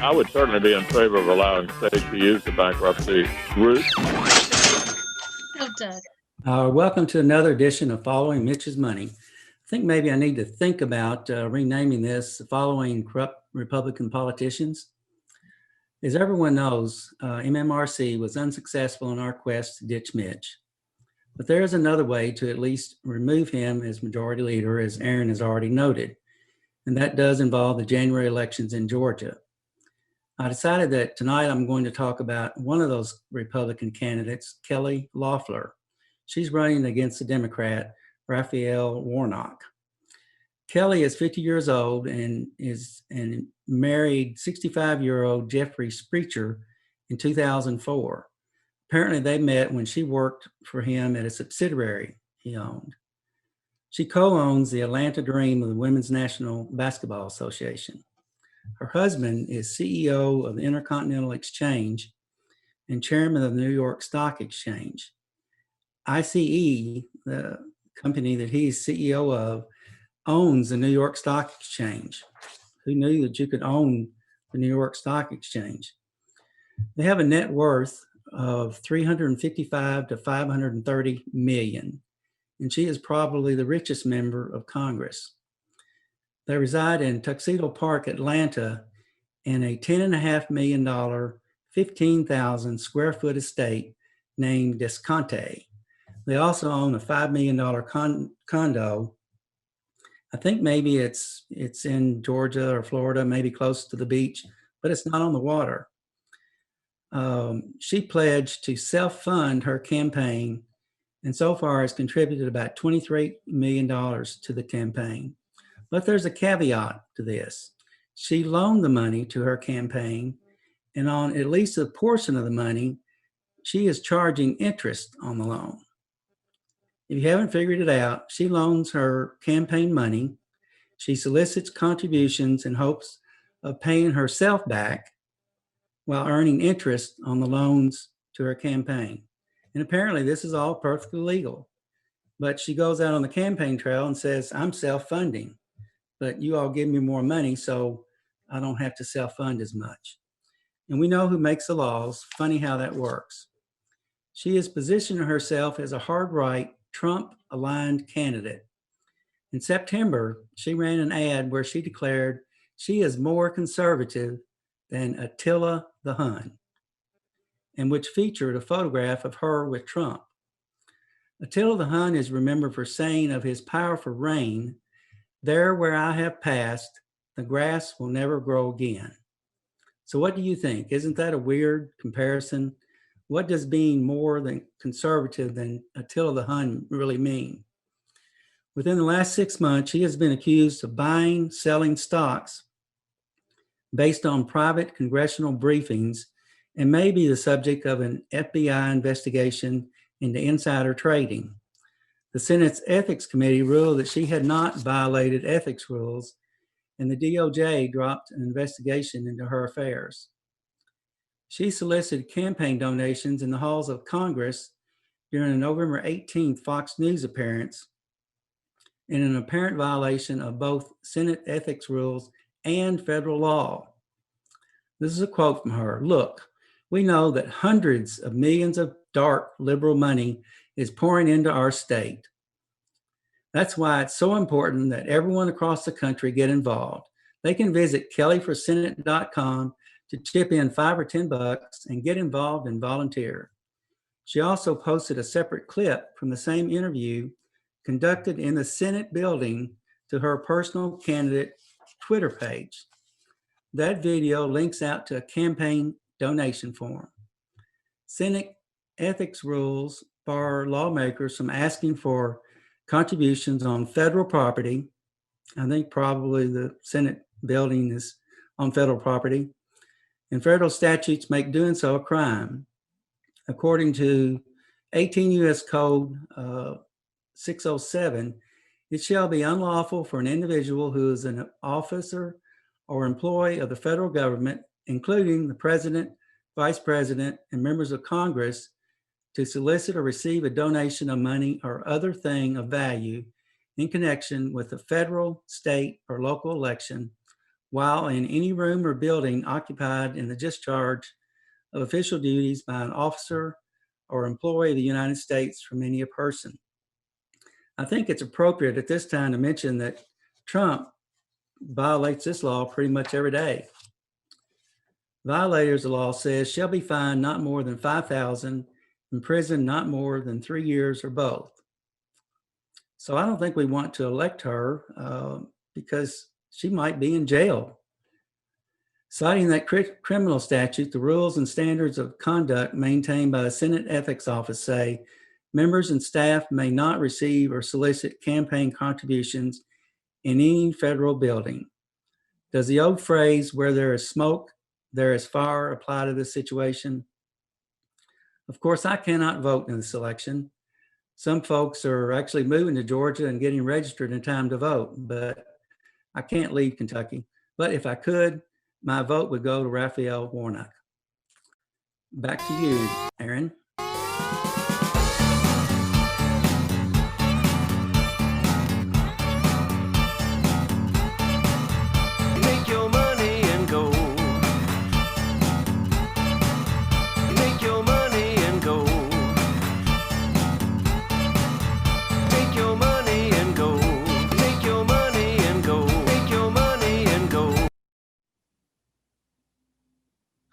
I would certainly be in favor of allowing states to use the bankruptcy route. Oh, Doug. Welcome to another edition of Following Mitch's Money. I think maybe I need to think about renaming this Following Corrupt Republican Politicians. As everyone knows, MMRC was unsuccessful in our quest to ditch Mitch. But there is another way to at least remove him as majority leader, as Aaron has already noted, and that does involve the January elections in Georgia. I decided that tonight I'm going to talk about one of those Republican candidates, Kelly Loeffler. She's running against the Democrat, Raphael Warnock. Kelly is 50 years old and married 65-year-old Jeffrey Sprecher in 2004. Apparently they met when she worked for him at a subsidiary he owned. She co-owns the Atlanta Dream of the Women's National Basketball Association. Her husband is CEO of the Intercontinental Exchange and chairman of the New York Stock Exchange. ICE, the company that he's CEO of, owns the New York Stock Exchange. Who knew that you could own the New York Stock Exchange? They have a net worth of $355 to $530 million, and she is probably the richest member of Congress. They reside in Tuxedo Park, Atlanta, in a $10.5 million, 15,000 square foot estate named Descante. They also own a $5 million condo. I think maybe it's in Georgia or Florida, maybe close to the beach, but it's not on the water. She pledged to self-fund her campaign and so far has contributed about $23 million to the campaign. But there's a caveat to this. She loaned the money to her campaign, and on at least a portion of the money, she is charging interest on the loan. If you haven't figured it out, she loans her campaign money. She solicits contributions in hopes of paying herself back while earning interest on the loans to her campaign. And apparently this is all perfectly legal. But she goes out on the campaign trail and says, I'm self-funding, but you all give me more money so I don't have to self-fund as much. And we know who makes the laws. Funny how that works. She is positioning herself as a hard-right, Trump-aligned candidate. In September, she ran an ad where she declared she is more conservative than Attila the Hun, and which featured a photograph of her with Trump. Attila the Hun is remembered for saying of his powerful reign, "There where I have passed, the grass will never grow again." So what do you think? Isn't that a weird comparison? What does being more than conservative than Attila the Hun really mean? Within the last 6 months, she has been accused of buying, selling stocks based on private congressional briefings and may be the subject of an FBI investigation into insider trading. The Senate's Ethics Committee ruled that she had not violated ethics rules, and the DOJ dropped an investigation into her affairs. She solicited campaign donations in the halls of Congress during a November 18th Fox News appearance in an apparent violation of both Senate ethics rules and federal law. This is a quote from her. "Look, we know that hundreds of millions of dark liberal money is pouring into our state. That's why it's so important that everyone across the country get involved. They can visit kellyforsenate.com to chip in $5 or $10 and get involved and volunteer." She also posted a separate clip from the same interview conducted in the Senate building to her personal candidate Twitter page. That video links out to a campaign donation form. Senate ethics rules bar lawmakers from asking for contributions on federal property. I think probably the Senate building is on federal property, and federal statutes make doing so a crime. According to 18 U.S. Code 607, it shall be unlawful for an individual who is an officer or employee of the federal government, including the president, vice president, and members of Congress, to solicit or receive a donation of money or other thing of value in connection with a federal, state, or local election while in any room or building occupied in the discharge of official duties by an officer or employee of the United States from any person. I think it's appropriate at this time to mention that Trump violates this law pretty much every day. Violators of the law says shall be fined not more than $5,000, imprisoned not more than 3 years or both. So I don't think we want to elect her because she might be in jail. Citing that criminal statute, the rules and standards of conduct maintained by the Senate Ethics Office say members and staff may not receive or solicit campaign contributions in any federal building. Does the old phrase, where there is smoke, there is fire, apply to this situation? Of course, I cannot vote in this election. Some folks are actually moving to Georgia and getting registered in time to vote, but I can't leave Kentucky. But if I could, my vote would go to Raphael Warnock. Back to you, Aaron.